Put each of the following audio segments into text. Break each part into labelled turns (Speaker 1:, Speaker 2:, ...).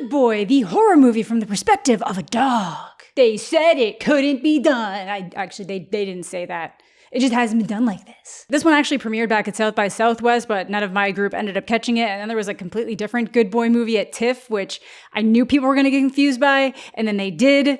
Speaker 1: Good Boy, the horror movie from the perspective of a dog. They said it couldn't be done. They didn't say that. It just hasn't been done like this. This one actually premiered back at South by Southwest, but none of my group ended up catching it. And then there was a completely different Good Boy movie at TIFF, which I knew people were going to get confused by, and then they did.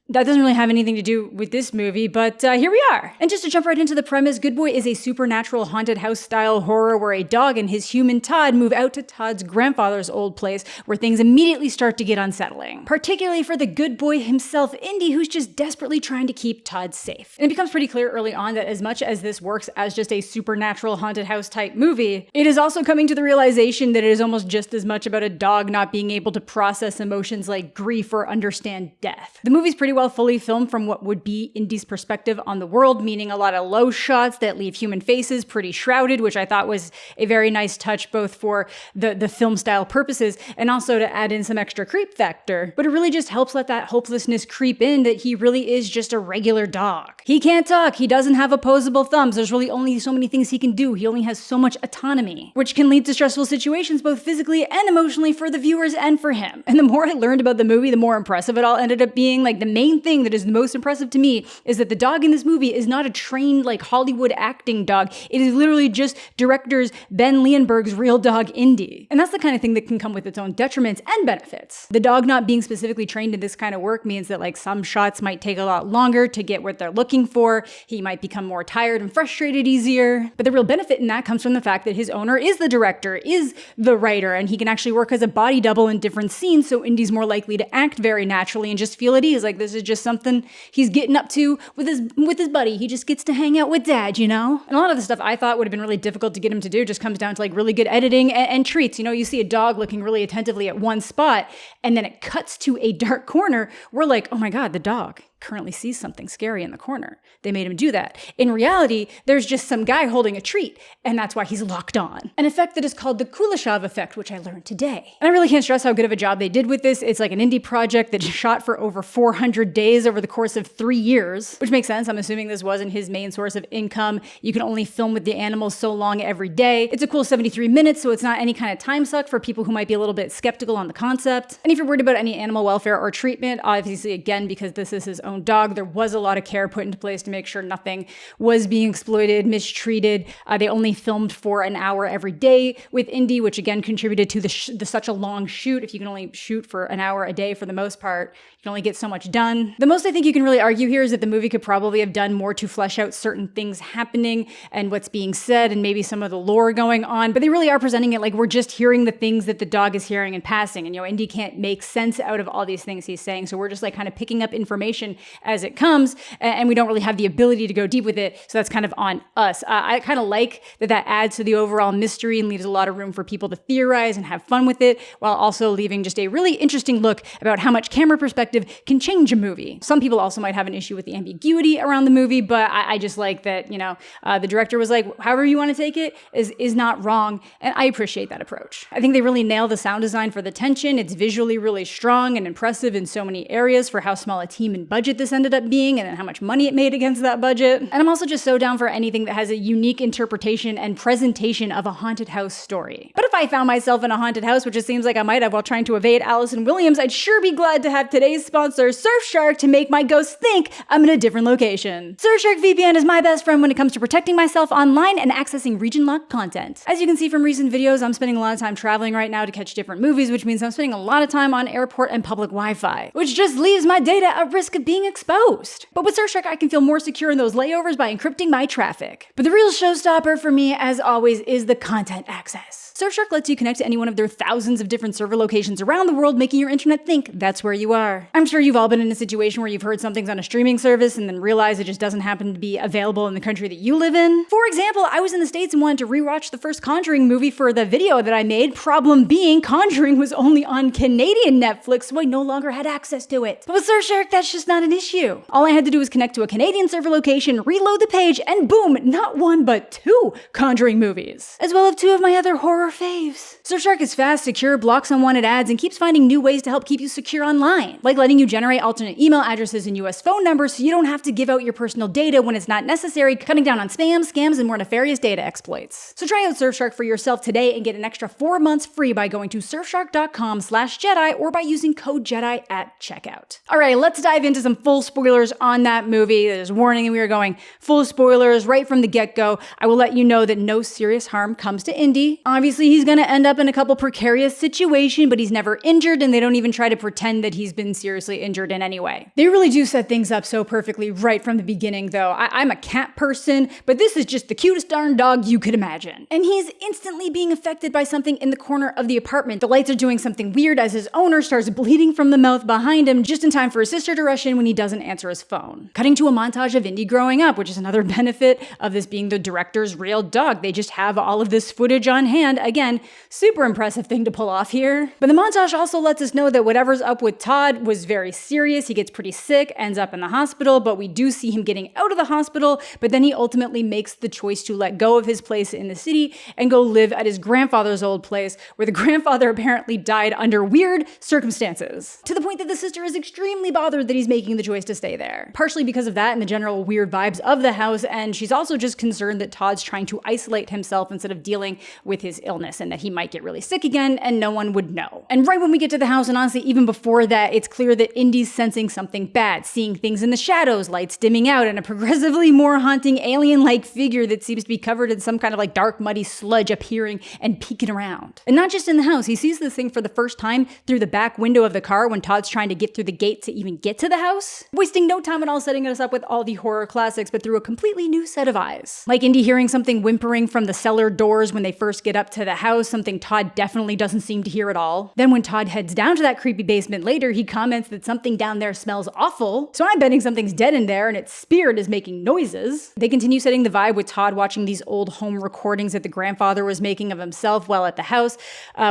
Speaker 1: That doesn't really have anything to do with this movie, but here we are. And just to jump right into the premise, Good Boy is a supernatural haunted house style horror where a dog and his human Todd move out to Todd's grandfather's old place where things immediately start to get unsettling. Particularly for the good boy himself, Indy, who's just desperately trying to keep Todd safe. And it becomes pretty clear early on that as much as this works as just a supernatural haunted house type movie, it is also coming to the realization that it is almost just as much about a dog not being able to process emotions like grief or understand death. The movie's pretty well fully filmed from what would be Indy's perspective on the world, meaning a lot of low shots that leave human faces pretty shrouded, which I thought was a very nice touch both for the film style purposes and also to add in some extra creep factor. But it really just helps let that hopelessness creep in that he really is just a regular dog. He can't talk, he doesn't have opposable thumbs, there's really only so many things he can do, he only has so much autonomy, which can lead to stressful situations both physically and emotionally for the viewers and for him. And the more I learned about the movie, the more impressive it all ended up being. Like, the main thing that is the most impressive to me is that the dog in this movie is not a trained like Hollywood acting dog. It is literally just director's Ben Leonberg's real dog Indy. And that's the kind of thing that can come with its own detriments and benefits. The dog not being specifically trained in this kind of work means that like some shots might take a lot longer to get what they're looking for. He might become more tired and frustrated easier. But the real benefit in that comes from the fact that his owner is the director, is the writer, and he can actually work as a body double in different scenes, so Indy's more likely to act very naturally and just feel at ease. Like, this is just something he's getting up to with his buddy. He just gets to hang out with dad, you know? And a lot of the stuff I thought would have been really difficult to get him to do just comes down to like really good editing and treats. You know, you see a dog looking really attentively at one spot and then it cuts to a dark corner. We're like, oh my God, the dog currently sees something scary in the corner. They made him do that. In reality, there's just some guy holding a treat, and that's why he's locked on. An effect that is called the Kuleshov effect, which I learned today. And I really can't stress how good of a job they did with this. It's like an indie project that shot for over 400 days over the course of 3 years, which makes sense. I'm assuming this wasn't his main source of income. You can only film with the animals so long every day. It's a cool 73 minutes, so it's not any kind of time suck for people who might be a little bit skeptical on the concept. And if you're worried about any animal welfare or treatment, obviously, again, because this is his own dog, there was a lot of care put into place to make sure nothing was being exploited, mistreated. They only filmed for an hour every day with Indy, which again contributed to the such a long shoot. If you can only shoot for an hour a day for the most part, you can only get so much done. The most I think you can really argue here is that the movie could probably have done more to flesh out certain things happening and what's being said and maybe some of the lore going on, but they really are presenting it like we're just hearing the things that the dog is hearing and passing. And, you know, Indy can't make sense out of all these things he's saying, so we're just like kind of picking up information as it comes, and we don't really have the ability to go deep with it, so that's kind of on us. I kind of like that adds to the overall mystery and leaves a lot of room for people to theorize and have fun with it, while also leaving just a really interesting look about how much camera perspective can change a movie. Some people also might have an issue with the ambiguity around the movie, but I just like that, you know, the director was like, however you want to take it is not wrong, and I appreciate that approach. I think they really nail the sound design for the tension. It's visually really strong and impressive in so many areas for how small a team and budget this ended up being, and then how much money it made against that budget. And I'm also just so down for anything that has a unique interpretation and presentation of a haunted house story. But if I found myself in a haunted house, which it seems like I might have while trying to evade Allison Williams, I'd sure be glad to have today's sponsor, Surfshark, to make my ghost think I'm in a different location. Surfshark VPN is my best friend when it comes to protecting myself online and accessing region-locked content. As you can see from recent videos, I'm spending a lot of time traveling right now to catch different movies, which means I'm spending a lot of time on airport and public Wi-Fi, which just leaves my data at risk of being exposed. But with Surfshark, I can feel more secure in those layovers by encrypting my traffic. But the real showstopper for me, as always, is the content access. Surfshark lets you connect to any one of their thousands of different server locations around the world, making your internet think that's where you are. I'm sure you've all been in a situation where you've heard something's on a streaming service and then realize it just doesn't happen to be available in the country that you live in. For example, I was in the States and wanted to rewatch the first Conjuring movie for the video that I made. Problem being, Conjuring was only on Canadian Netflix, so I no longer had access to it. But with Surfshark, that's just not an issue. All I had to do was connect to a Canadian server location, reload the page, and boom, not one but two Conjuring movies, as well as two of my other horror faves. Surfshark is fast, secure, blocks unwanted ads, and keeps finding new ways to help keep you secure online, like letting you generate alternate email addresses and US phone numbers so you don't have to give out your personal data when it's not necessary, cutting down on spam, scams, and more nefarious data exploits. So try out Surfshark for yourself today and get an extra 4 months free by going to surfshark.com/Jedi or by using code JEDI at checkout. All right, let's dive into some full spoilers on that movie. There's a warning and we are going full spoilers right from the get-go. I will let you know that no serious harm comes to Indy. Obviously, he's going to end up in a couple precarious situations, but he's never injured, and they don't even try to pretend that he's been seriously injured in any way. They really do set things up so perfectly right from the beginning, though. I'm a cat person, but this is just the cutest darn dog you could imagine. And he's instantly being affected by something in the corner of the apartment. The lights are doing something weird as his owner starts bleeding from the mouth behind him just in time for his sister to rush in when he doesn't answer his phone. Cutting to a montage of Indy growing up, which is another benefit of this being the director's real dog. They just have all of this footage on hand. Again, super impressive thing to pull off here. But the montage also lets us know that whatever's up with Todd was very serious. He gets pretty sick, ends up in the hospital, but we do see him getting out of the hospital, but then he ultimately makes the choice to let go of his place in the city and go live at his grandfather's old place, where the grandfather apparently died under weird circumstances. To the point that the sister is extremely bothered that he's making the choice to stay there. Partially because of that and the general weird vibes of the house, and she's also just concerned that Todd's trying to isolate himself instead of dealing with his illness and that he might get really sick again and no one would know. And right when we get to the house, and honestly even before that, it's clear that Indy's sensing something bad, seeing things in the shadows, lights dimming out, and a progressively more haunting alien-like figure that seems to be covered in some kind of like dark muddy sludge appearing and peeking around. And not just in the house, he sees this thing for the first time through the back window of the car when Todd's trying to get through the gate to even get to the house, wasting no time at all setting us up with all the horror classics, but through a completely new set of eyes. Like Indy hearing something whimpering from the cellar doors when they first get up to the house, something Todd definitely doesn't seem to hear at all. Then when Todd heads down to that creepy basement later, he comments that something down there smells awful, so I'm betting something's dead in there and its spirit is making noises. They continue setting the vibe with Todd watching these old home recordings that the grandfather was making of himself while at the house,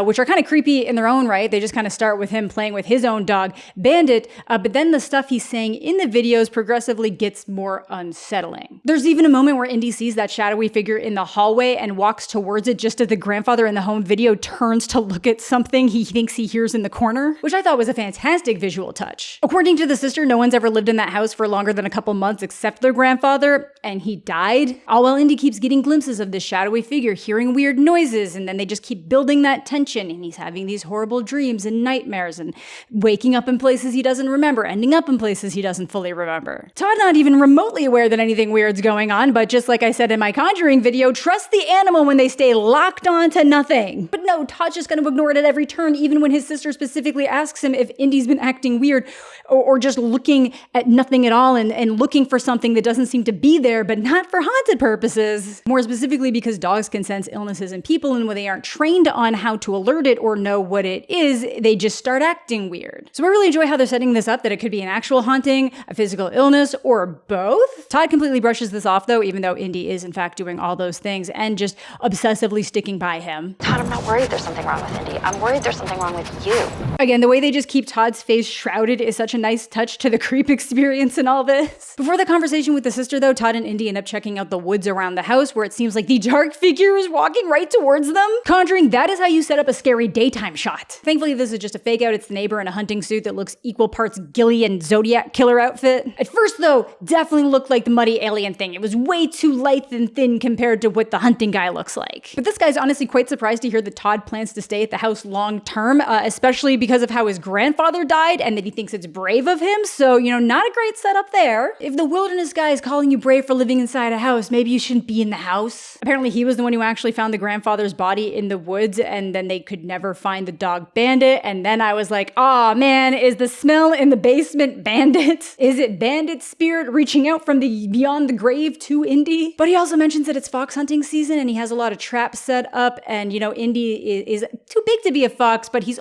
Speaker 1: which are kind of creepy in their own right. They just kind of start with him playing with his own dog, Bandit, but then the stuff he's saying in the videos progressively gets more unsettling. There's even a moment where Indy sees that shadowy figure in the hallway and walks towards it just as the grandfather in the home video turns to look at something he thinks he hears in the corner, which I thought was a fantastic visual touch. According to the sister, no one's ever lived in that house for longer than a couple months except their grandfather, and he died. All while Indy keeps getting glimpses of this shadowy figure, hearing weird noises, and then they just keep building that tension, and he's having these horrible dreams and nightmares and waking up in places he doesn't remember, ending up in places he doesn't fully remember. Todd not even remotely aware that anything weird's going on, but just like I said in my Conjuring video, trust the animal when they stay locked on to nothing. But no, Todd's just going to ignore it at every turn, even when his sister specifically asks him if Indy's been acting weird or just looking at nothing at all and looking for something that doesn't seem to be there, but not for haunted purposes. More specifically because dogs can sense illnesses in people, and when they aren't trained on how to alert it or know what it is, they just start acting weird. So I really enjoy how they're setting this up, that it could be an actual haunting, a physical illness, or both. Todd completely brushes this off though, even though Indy is in fact doing all those things and just obsessively sticking by him.
Speaker 2: Todd, I'm not worried there's something wrong with Indy. I'm worried there's something wrong with you.
Speaker 1: Again, the way they just keep Todd's face shrouded is such a nice touch to the creep experience and all this. Before the conversation with the sister though, Todd and Indy end up checking out the woods around the house where it seems like the dark figure is walking right towards them. Conjuring, that is how you set up a scary daytime shot. Thankfully, this is just a fake out. It's the neighbor in a hunting suit that looks equal parts ghillie and Zodiac killer outfit. At first though, definitely looked like the muddy alien thing. It was way too light and thin compared to what the hunting guy looks like. But this guy's honestly quite surprised to hear that Todd plans to stay at the house long term, especially because of how his grandfather died and that he thinks it's brave of him. So, not a great setup there. If the wilderness guy is calling you brave for living inside a house, maybe you shouldn't be in the house. Apparently he was the one who actually found the grandfather's body in the woods, and then they could never find the dog Bandit. And then I was like, oh man, is the smell in the basement Bandit? Is it Bandit's spirit reaching out from the beyond the grave to Indy? But he also mentions that it's fox hunting season and he has a lot of traps set up, and Indy is too big to be a fox, but he's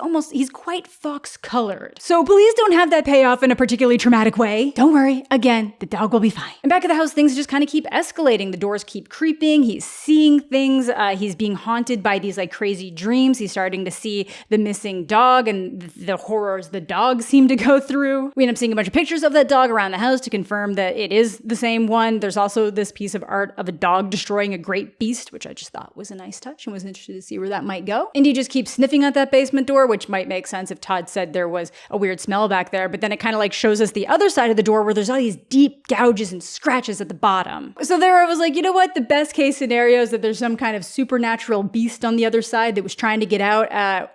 Speaker 1: quite fox colored. So please don't have that pay off in a particularly traumatic way. Don't worry, again, the dog will be fine. And back at the house, things just kind of keep escalating. The doors keep creeping, he's seeing things, he's being haunted by these like crazy dreams. He's starting to see the missing dog and the horrors the dog seemed to go through. We end up seeing a bunch of pictures of that dog around the house to confirm that it is the same one. There's also this piece of art of a dog destroying a great beast, which I just thought was a nice touch and was interested to see where that might go. Indy just keeps sniffing at that basement door, which might make sense if Todd said there was a weird smell back there, but then it kind of like shows us the other side of the door where there's all these deep gouges and scratches at the bottom. So there I was like, you know what? The best case scenario is that there's some kind of supernatural beast on the other side that was trying to get out.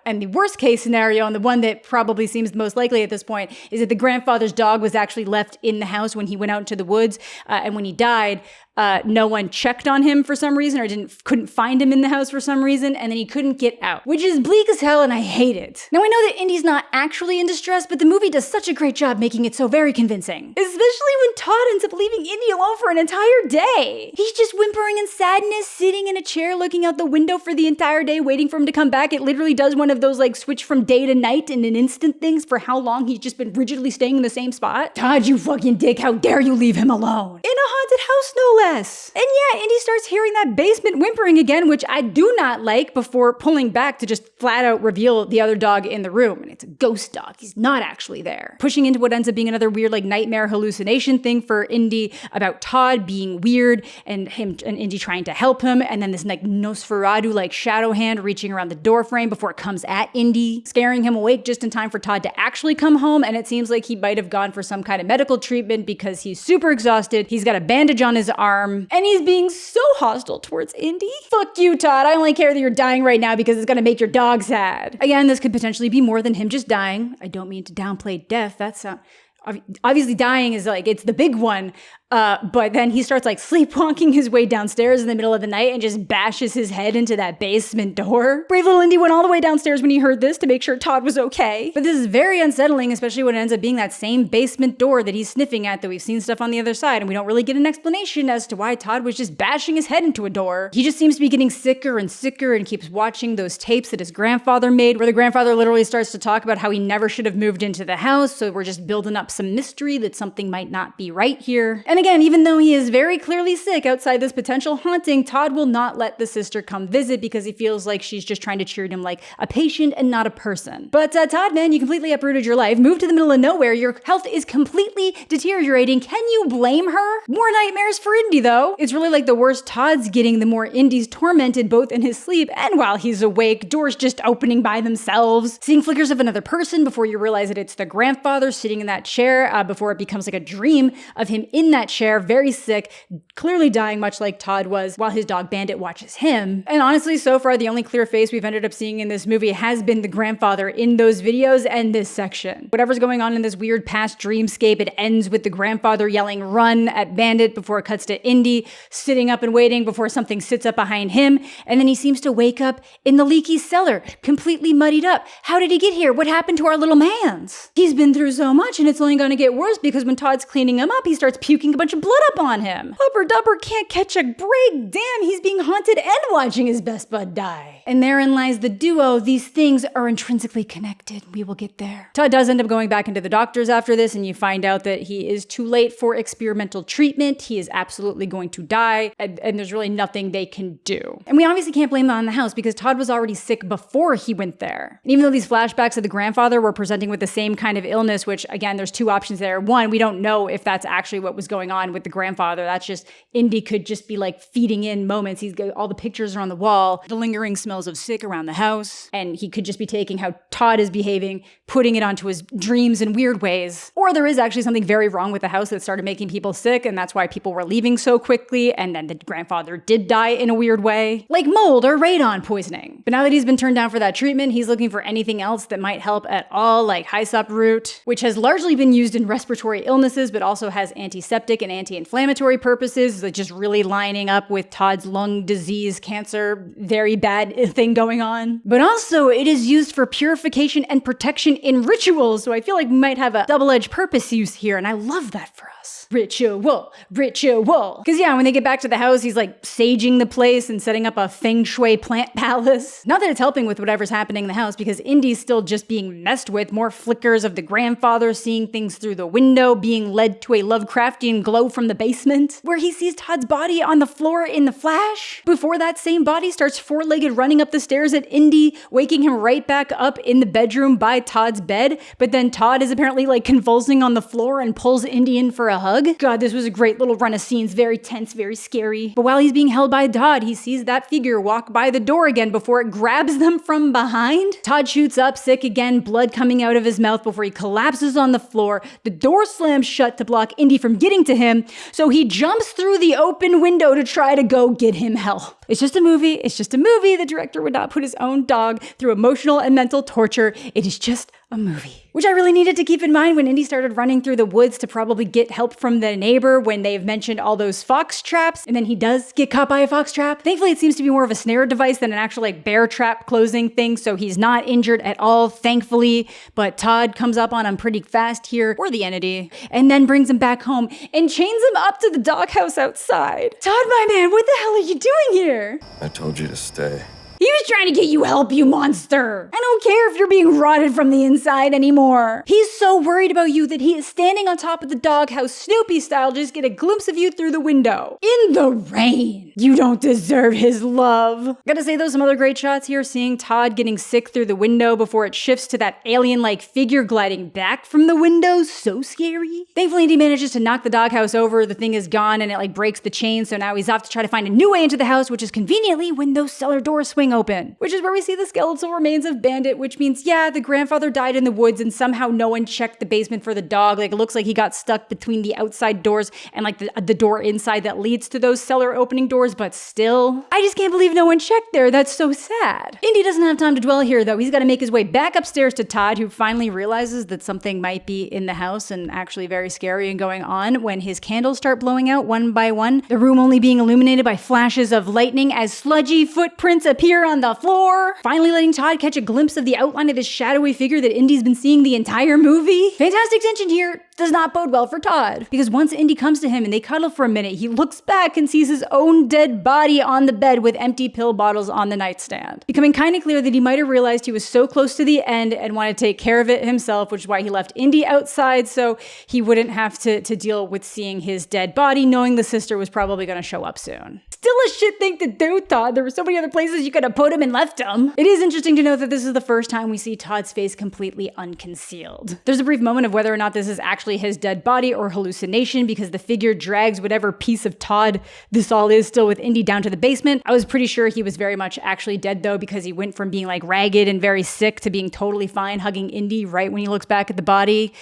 Speaker 1: And the worst case scenario, and the one that probably seems the most likely at this point, is that the grandfather's dog was actually left in the house when he went out into the woods. And when he died, no one checked on him for some reason, or couldn't find him in the house for some reason, and then he couldn't get out, which is bleak as hell, and I hate it. Now I know that Indy's not actually in distress, but the movie does such a great job making it so very convincing. Especially when Todd ends up leaving Indy alone for an entire day. He's just whimpering in sadness, sitting in a chair looking out the window for the entire day, waiting for him to come back. It literally does one of those like switch from day to night in an instant things for how long he's just been rigidly staying in the same spot. Todd, you fucking dick, how dare you leave him alone? In a haunted house, no less. And yeah, Indy starts hearing that basement whimpering again, which I do not like, before pulling back to just flat out reveal the other dog in the room. And it's a ghost dog. He's not actually there. Pushing into what ends up being another weird like nightmare hallucination thing for Indy about Todd being weird and him and Indy trying to help him. And then this like Nosferatu like shadow hand reaching around the door frame before it comes at Indy, scaring him awake just in time for Todd to actually come home. And it seems like he might have gone for some kind of medical treatment because he's super exhausted. He's got a bandage on his arm and he's being so hostile towards Indy. Fuck you, Todd. I only care that you're dying right now because it's gonna make your dog sad. Again, this could potentially be more than him just dying. I don't mean to downplay death. That's obviously dying is like, it's the big one. But then he starts like sleepwalking his way downstairs in the middle of the night and just bashes his head into that basement door. Brave little Indy went all the way downstairs when he heard this to make sure Todd was okay. But this is very unsettling, especially when it ends up being that same basement door that he's sniffing at, that we've seen stuff on the other side, and we don't really get an explanation as to why Todd was just bashing his head into a door. He just seems to be getting sicker and sicker and keeps watching those tapes that his grandfather made, where the grandfather literally starts to talk about how he never should have moved into the house, so we're just building up some mystery that something might not be right here. And again, even though he is very clearly sick outside this potential haunting, Todd will not let the sister come visit because he feels like she's just trying to treat him like a patient and not a person. But Todd, man, you completely uprooted your life, moved to the middle of nowhere, your health is completely deteriorating. Can you blame her? More nightmares for Indy, though. It's really like the worse Todd's getting, the more Indy's tormented, both in his sleep and while he's awake, doors just opening by themselves, seeing flickers of another person before you realize that it's the grandfather sitting in that chair, before it becomes like a dream of him in that chair, very sick, clearly dying much like Todd was, while his dog Bandit watches him. And honestly, so far, the only clear face we've ended up seeing in this movie has been the grandfather in those videos and this section. Whatever's going on in this weird past dreamscape, it ends with the grandfather yelling "run" at Bandit before it cuts to Indy sitting up and waiting before something sits up behind him. And then he seems to wake up in the leaky cellar, completely muddied up. How did he get here? What happened to our little mans? He's been through so much, and it's only going to get worse because when Todd's cleaning him up, he starts puking a bunch of blood up on him. Hubber Dubber can't catch a break. Damn, he's being haunted and watching his best bud die. And therein lies the duo. These things are intrinsically connected. We will get there. Todd does end up going back into the doctors after this, and you find out that he is too late for experimental treatment. He is absolutely going to die, and there's really nothing they can do. And we obviously can't blame them on the house because Todd was already sick before he went there. And even though these flashbacks of the grandfather were presenting with the same kind of illness, which again, there's two options there. One, we don't know if that's actually what was going on with the grandfather. That's just, Indy could just be like feeding in moments. He's got all the pictures are on the wall, the lingering smells of sick around the house, and he could just be taking how Todd is behaving, putting it onto his dreams in weird ways. Or there is actually something very wrong with the house that started making people sick, and that's why people were leaving so quickly, and then the grandfather did die in a weird way, like mold or radon poisoning. But now that he's been turned down for that treatment, he's looking for anything else that might help at all, like hyssop root, which has largely been used in respiratory illnesses, but also has antiseptic and anti-inflammatory purposes, like just really lining up with Todd's lung disease, cancer, very bad thing going on. But also, it is used for purification and protection in rituals, so I feel like we might have a double-edged purpose use here, and I love that for us. Ritual. Because yeah, when they get back to the house, he's like saging the place and setting up a feng shui plant palace. Not that it's helping with whatever's happening in the house, because Indy's still just being messed with. More flickers of the grandfather seeing things through the window, being led to a Lovecraftian glow from the basement, where he sees Todd's body on the floor in the flash, before that same body starts four-legged running up the stairs at Indy, waking him right back up in the bedroom by Todd's bed. But then Todd is apparently like convulsing on the floor and pulls Indy in for a hug. hug. God, this was a great little run of scenes. Very tense, very scary. But while he's being held by Todd, he sees that figure walk by the door again before it grabs them from behind. Todd shoots up, sick again, blood coming out of his mouth before he collapses on the floor. The door slams shut to block Indy from getting to him, so he jumps through the open window to try to go get him help. It's just a movie. It's just a movie. The director would not put his own dog through emotional and mental torture. It is just a movie. Which I really needed to keep in mind when Indy started running through the woods to probably get help from the neighbor when they've mentioned all those fox traps, and then he does get caught by a fox trap. Thankfully, it seems to be more of a snare device than an actual bear trap closing thing, so he's not injured at all, thankfully. But Todd comes up on him pretty fast here, or the entity, and then brings him back home and chains him up to the doghouse outside. Todd, my man, what the hell are you doing here?
Speaker 3: I told you to stay.
Speaker 1: He was trying to get you help, you monster. I don't care if you're being rotted from the inside anymore. He's so worried about you that he is standing on top of the doghouse, Snoopy style, just get a glimpse of you through the window. In the rain. You don't deserve his love. Gotta say, though, some other great shots here, seeing Todd getting sick through the window before it shifts to that alien-like figure gliding back from the window. So scary. Thankfully, Indy manages to knock the doghouse over. The thing is gone and it breaks the chain, so now he's off to try to find a new way into the house, which is conveniently when those cellar doors swing open, which is where we see the skeletal remains of Bandit, which means, yeah, the grandfather died in the woods and somehow no one checked the basement for the dog. It looks like he got stuck between the outside doors and the door inside that leads to those cellar opening doors, but still, I just can't believe no one checked there. That's so sad. Indy doesn't have time to dwell here, though. He's got to make his way back upstairs to Todd, who finally realizes that something might be in the house and actually very scary and going on when his candles start blowing out one by one, the room only being illuminated by flashes of lightning as sludgy footprints appear on the floor, finally letting Todd catch a glimpse of the outline of this shadowy figure that Indy's been seeing the entire movie. Fantastic tension here does not bode well for Todd, because once Indy comes to him and they cuddle for a minute, he looks back and sees his own dead body on the bed with empty pill bottles on the nightstand, becoming kind of clear that he might have realized he was so close to the end and wanted to take care of it himself, which is why he left Indy outside so he wouldn't have to deal with seeing his dead body, knowing the sister was probably going to show up soon. Still a shit thing to do, Todd. There were so many other places you could have put him and left him. It is interesting to note that this is the first time we see Todd's face completely unconcealed. There's a brief moment of whether or not this is actually his dead body or hallucination, because the figure drags whatever piece of Todd this all is still with Indy down to the basement. I was pretty sure he was very much actually dead, though, because he went from being ragged and very sick to being totally fine hugging Indy right when he looks back at the body,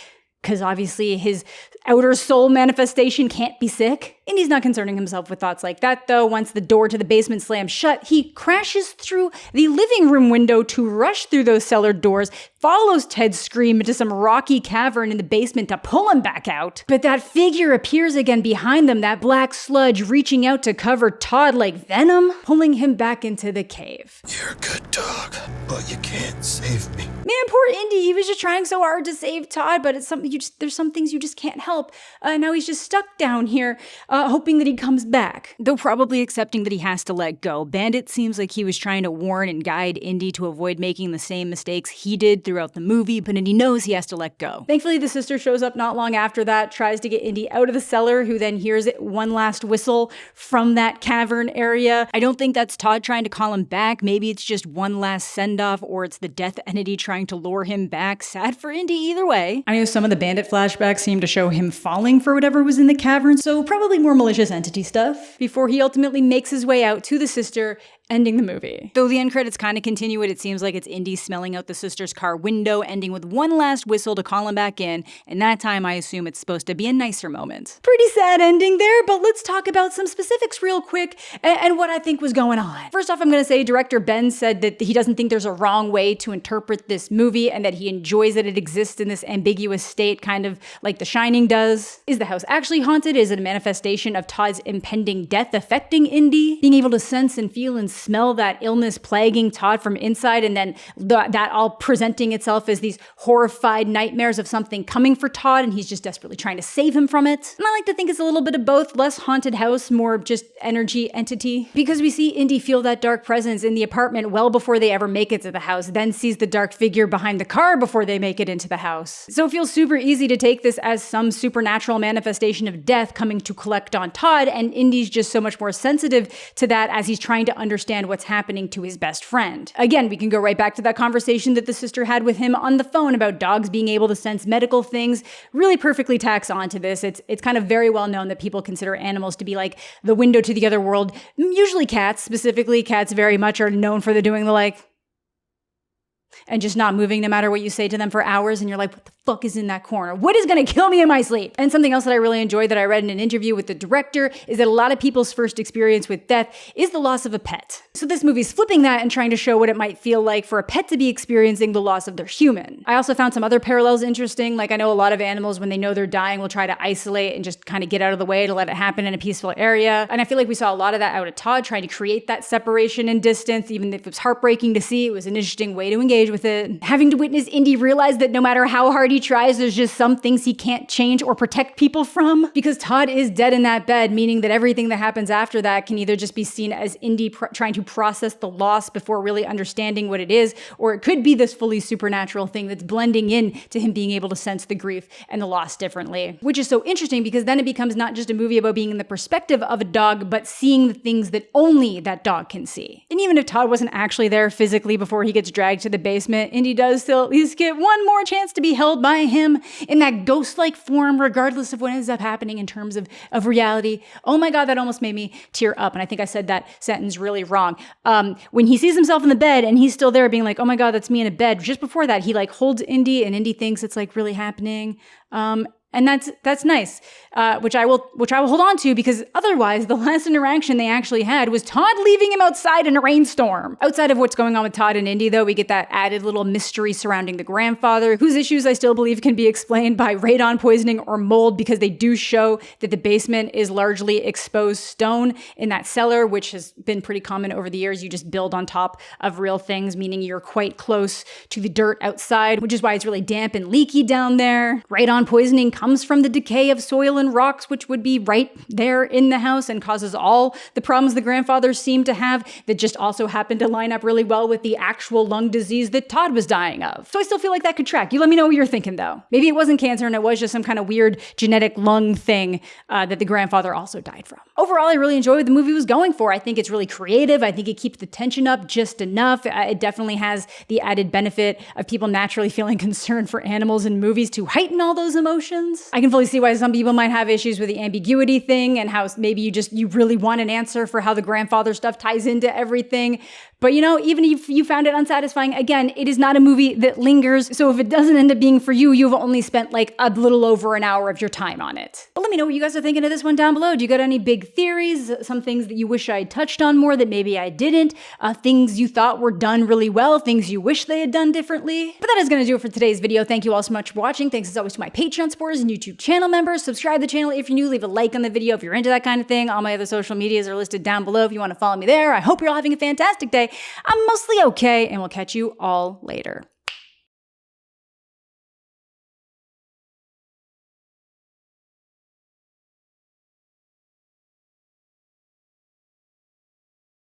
Speaker 1: because obviously his outer soul manifestation can't be sick. Indy's not concerning himself with thoughts like that, though. Once the door to the basement slams shut, he crashes through the living room window to rush through those cellar doors, follows Ted's scream into some rocky cavern in the basement to pull him back out. But that figure appears again behind them, that black sludge reaching out to cover Todd like venom, pulling him back into the cave.
Speaker 3: You're a good dog, but you can't save me.
Speaker 1: Man, poor Indy. He was just trying so hard to save Todd, but it's something there's some things you just can't help. Now he's just stuck down here, hoping that he comes back, though probably accepting that he has to let go. Bandit seems like he was trying to warn and guide Indy to avoid making the same mistakes he did throughout the movie, but Indy knows he has to let go. Thankfully, the sister shows up not long after that, tries to get Indy out of the cellar, who then hears one last whistle from that cavern area. I don't think that's Todd trying to call him back. Maybe it's just one last send-off, or it's the death entity trying to lure him back. Sad for Indy either way. I know some of the Bandit flashbacks seem to show him falling for whatever was in the cavern, so probably more malicious entity stuff, before he ultimately makes his way out to the sister, ending the movie. Though the end credits kind of continue it seems like it's Indy smelling out the sister's car window, ending with one last whistle to call him back in, and that time I assume it's supposed to be a nicer moment. Pretty sad ending there, but let's talk about some specifics real quick and what I think was going on. First off, I'm going to say director Ben said that he doesn't think there's a wrong way to interpret this movie and that he enjoys that it exists in this ambiguous state, kind of like The Shining does. Is the house actually haunted? Is it a manifestation of Todd's impending death affecting Indy? Being able to sense and feel and smell that illness plaguing Todd from inside, and then that all presenting itself as these horrified nightmares of something coming for Todd, and he's just desperately trying to save him from it. And I like to think it's a little bit of both, less haunted house, more just energy entity, because we see Indy feel that dark presence in the apartment well before they ever make it to the house, then sees the dark figure behind the car before they make it into the house. So it feels super easy to take this as some supernatural manifestation of death coming to collect on Todd, and Indy's just so much more sensitive to that as he's trying to understand understand what's happening to his best friend. Again, we can go right back to that conversation that the sister had with him on the phone about dogs being able to sense medical things. Really perfectly tacks onto this. It's kind of very well known that people consider animals to be like the window to the other world. Usually cats, specifically cats very much are known for the doing the like, and just not moving no matter what you say to them for hours, and you're like, what the fuck is in that corner? What is gonna kill me in my sleep? And something else that I really enjoyed that I read in an interview with the director is that a lot of people's first experience with death is the loss of a pet. So this movie's flipping that and trying to show what it might feel like for a pet to be experiencing the loss of their human. I also found some other parallels interesting. Like I know a lot of animals, when they know they're dying, will try to isolate and just kind of get out of the way to let it happen in a peaceful area. And I feel like we saw a lot of that out of Todd, trying to create that separation and distance. Even if it was heartbreaking to see, it was an interesting way to engage with it. Having to witness Indy realize that no matter how hard he tries, there's just some things he can't change or protect people from. Because Todd is dead in that bed, meaning that everything that happens after that can either just be seen as Indy trying to process the loss before really understanding what it is, or it could be this fully supernatural thing that's blending in to him being able to sense the grief and the loss differently. Which is so interesting because then it becomes not just a movie about being in the perspective of a dog, but seeing the things that only that dog can see. And even if Todd wasn't actually there physically before he gets dragged to the basement, Indy does still at least get one more chance to be held by him in that ghost-like form, regardless of what ends up happening in terms of reality. Oh my God, that almost made me tear up. And I think I said that sentence really wrong. When he sees himself in the bed and he's still there being like, oh my God, that's me in a bed. Just before that, he like holds Indy and Indy thinks it's like really happening. And that's nice, which I will hold on to, because otherwise the last interaction they actually had was Todd leaving him outside in a rainstorm. Outside of what's going on with Todd and Indy, though, we get that added little mystery surrounding the grandfather, whose issues I still believe can be explained by radon poisoning or mold, because they do show that the basement is largely exposed stone in that cellar, which has been pretty common over the years. You just build on top of real things, meaning you're quite close to the dirt outside, which is why it's really damp and leaky down there. Radon poisoning comes from the decay of soil and rocks, which would be right there in the house and causes all the problems the grandfather seemed to have, that just also happened to line up really well with the actual lung disease that Todd was dying of. So I still feel like that could track. You let me know what you're thinking, though. Maybe it wasn't cancer and it was just some kind of weird genetic lung thing that the grandfather also died from. Overall, I really enjoyed what the movie was going for. I think it's really creative. I think it keeps the tension up just enough. It definitely has the added benefit of people naturally feeling concerned for animals in movies to heighten all those emotions. I can fully see why some people might have issues with the ambiguity thing and how maybe you really want an answer for how the grandfather stuff ties into everything. But even if you found it unsatisfying, again, it is not a movie that lingers. So if it doesn't end up being for you, you've only spent like a little over an hour of your time on it. But let me know what you guys are thinking of this one down below. Do you got any big theories? Some things that you wish I touched on more that maybe I didn't? Things you thought were done really well? Things you wish they had done differently? But that is going to do it for today's video. Thank you all so much for watching. Thanks as always to my Patreon supporters and YouTube channel members. Subscribe to the channel if you're new. Leave a like on the video if you're into that kind of thing. All my other social medias are listed down below if you want to follow me there. I hope you're all having a fantastic day. I'm mostly okay, and we'll catch you all later.